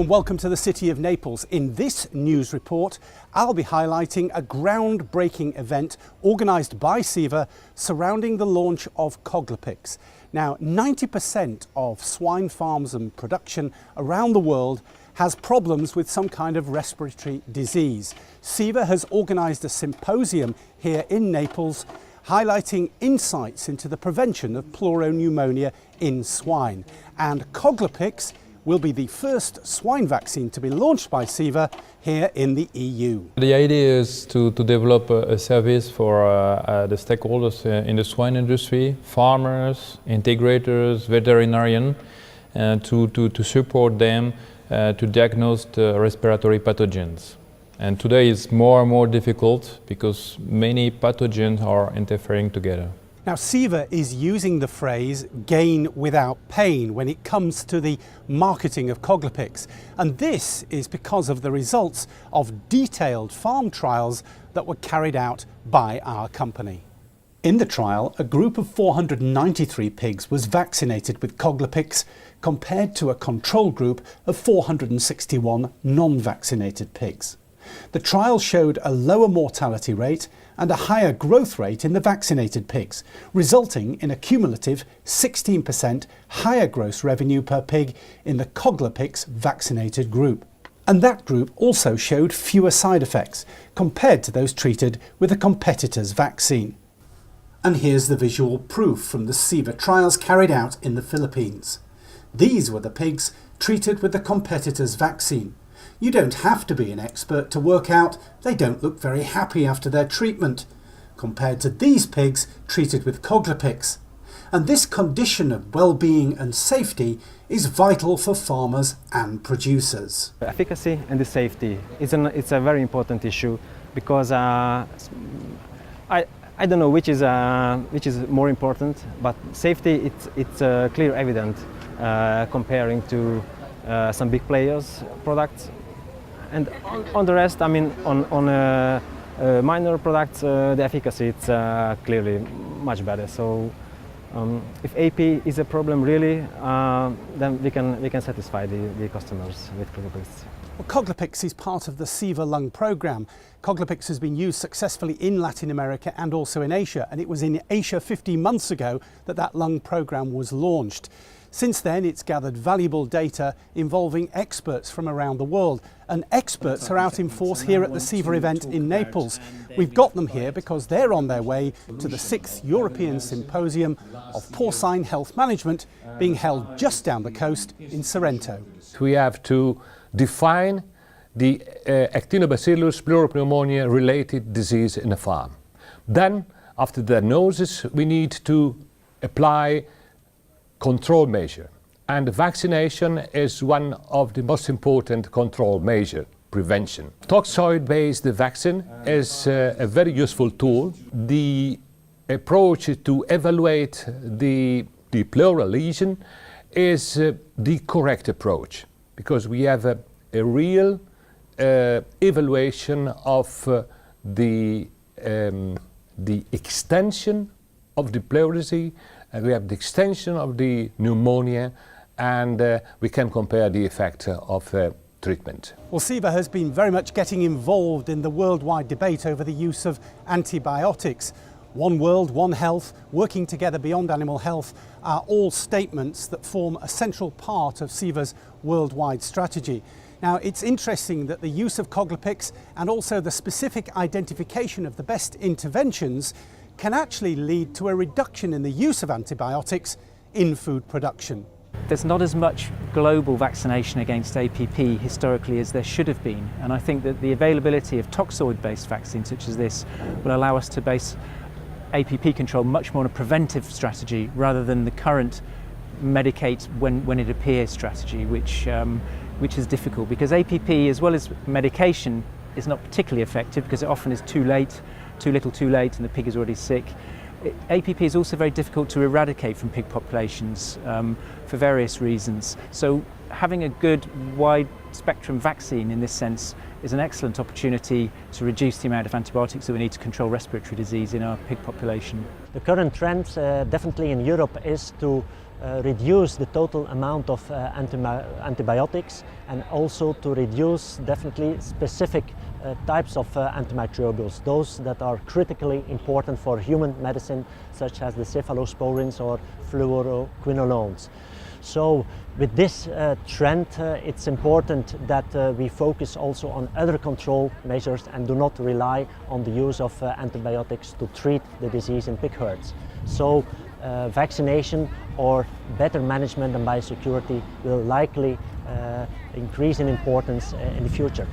Hello and welcome to the city of Naples. In this news report, I'll be highlighting a groundbreaking event organised by Ceva surrounding the launch of Coglapix. Now, 90% of swine farms and production around the world has problems with some kind of respiratory disease. Ceva has organised a symposium here in Naples highlighting insights into the prevention of pleuropneumonia in swine. And Coglapix will be the first swine vaccine to be launched by Ceva here in the EU. The idea is to develop a service for the stakeholders in the swine industry, farmers, integrators, veterinarians, to support them to diagnose the respiratory pathogens. And today it's more and more difficult because many pathogens are interfering together. Now, Ceva is using the phrase gain without pain when it comes to the marketing of Coglapix. And this is because of the results of detailed farm trials that were carried out by our company. In the trial, a group of 493 pigs was vaccinated with Coglapix compared to a control group of 461 non-vaccinated pigs. The trial showed a lower mortality rate and a higher growth rate in the vaccinated pigs, resulting in a cumulative 16% higher gross revenue per pig in the Coglapix vaccinated group. And that group also showed fewer side effects compared to those treated with a competitor's vaccine. And here's the visual proof from the Ceva trials carried out in the Philippines. These were the pigs treated with the competitor's vaccine. You don't have to be an expert to work out they don't look very happy after their treatment, compared to these pigs treated with Coglapix. And this condition of well-being and safety is vital for farmers and producers. Efficacy and the safety it's a very important issue because I don't know which is more important, but safety it's clear evident comparing to some big players' products. And on the rest, I mean, on minor products, the efficacy it's clearly much better. So if AP is a problem really, then we can satisfy the customers with Coglapix. Well, Coglapix is part of the Ceva lung programme. Coglapix has been used successfully in Latin America and also in Asia, and it was in Asia 15 months ago that lung programme was launched. Since then, it's gathered valuable data involving experts from around the world, and experts are out in force here at the Ceva event in Naples. We've got them here because they're on their way to the 6th European Symposium of Porcine Health Management being held just down the coast in Sorrento. We have to define the Actinobacillus pleuropneumonia related disease in a farm. Then, after the diagnosis, we need to apply control measure, and vaccination is one of the most important control measure, prevention. Toxoid-based vaccine is a very useful tool. The approach to evaluate the pleural lesion is the correct approach, because we have a real evaluation of the extension of the pleurisy, and we have the extension of the pneumonia, and we can compare the effect of treatment. Well, Ceva has been very much getting involved in the worldwide debate over the use of antibiotics. One world, one health, working together beyond animal health are all statements that form a central part of Ceva's worldwide strategy. Now, it's interesting that the use of Coglapix and also the specific identification of the best interventions can actually lead to a reduction in the use of antibiotics in food production. There's not as much global vaccination against APP historically as there should have been, and I think that the availability of toxoid-based vaccines such as this will allow us to base APP control much more on a preventive strategy rather than the current medicate when it appears strategy, which is difficult because APP, as well as medication, is not particularly effective because it often is too late, too little too late, and the pig is already sick. APP is also very difficult to eradicate from pig populations for various reasons. So having a good wide spectrum vaccine in this sense is an excellent opportunity to reduce the amount of antibiotics that we need to control respiratory disease in our pig population. The current trend definitely in Europe is to reduce the total amount of antibiotics, and also to reduce definitely specific types of antimicrobials, those that are critically important for human medicine, such as the cephalosporins or fluoroquinolones. So with this trend, it's important that we focus also on other control measures and do not rely on the use of antibiotics to treat the disease in pig herds. So vaccination or better management and biosecurity will likely increase in importance in the future.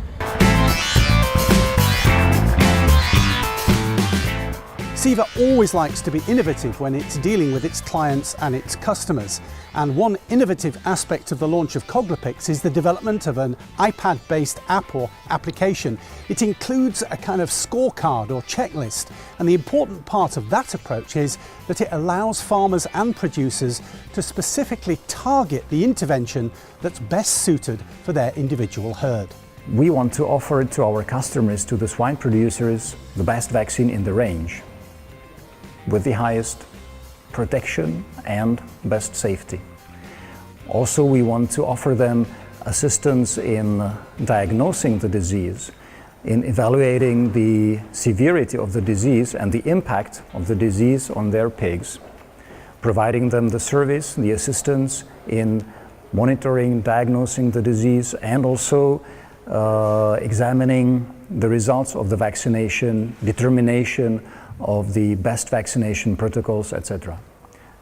Ceva always likes to be innovative when it's dealing with its clients and its customers. And one innovative aspect of the launch of Coglapix is the development of an iPad-based app or application. It includes a kind of scorecard or checklist. And the important part of that approach is that it allows farmers and producers to specifically target the intervention that's best suited for their individual herd. We want to offer to our customers, to the swine producers, the best vaccine in the range, with the highest protection and best safety. Also, we want to offer them assistance in diagnosing the disease, in evaluating the severity of the disease and the impact of the disease on their pigs, providing them the service, the assistance in monitoring, diagnosing the disease, and also examining the results of the vaccination, determination of the best vaccination protocols, etc.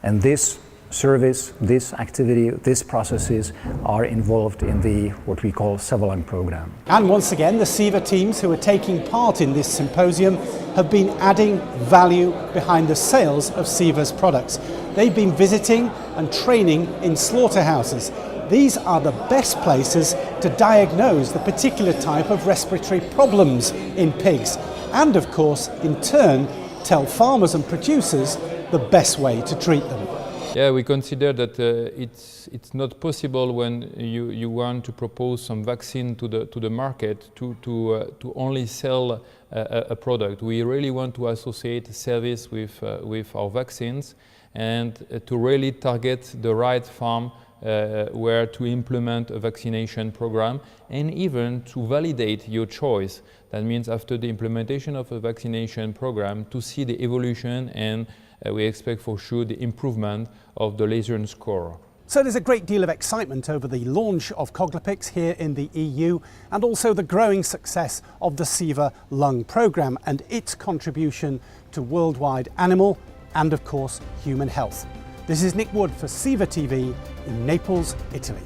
And this service, this activity, these processes are involved in the what we call Ceva Lung program. And once again, the Ceva teams who are taking part in this symposium have been adding value behind the sales of Ceva's products. They've been visiting and training in slaughterhouses. These are the best places to diagnose the particular type of respiratory problems in pigs, and of course, in turn, tell farmers and producers the best way to treat them. Yeah, we consider that it's not possible when you want to propose some vaccine to the market to only sell a product. We really want to associate service with our vaccines and to really target the right farm where to implement a vaccination program, and even to validate your choice. That means after the implementation of a vaccination program to see the evolution, and we expect for sure the improvement of the lesion score. So there's a great deal of excitement over the launch of Coglapix here in the EU, and also the growing success of the Ceva Lung program and its contribution to worldwide animal and of course human health. This is Nick Wood for Ceva TV in Naples, Italy.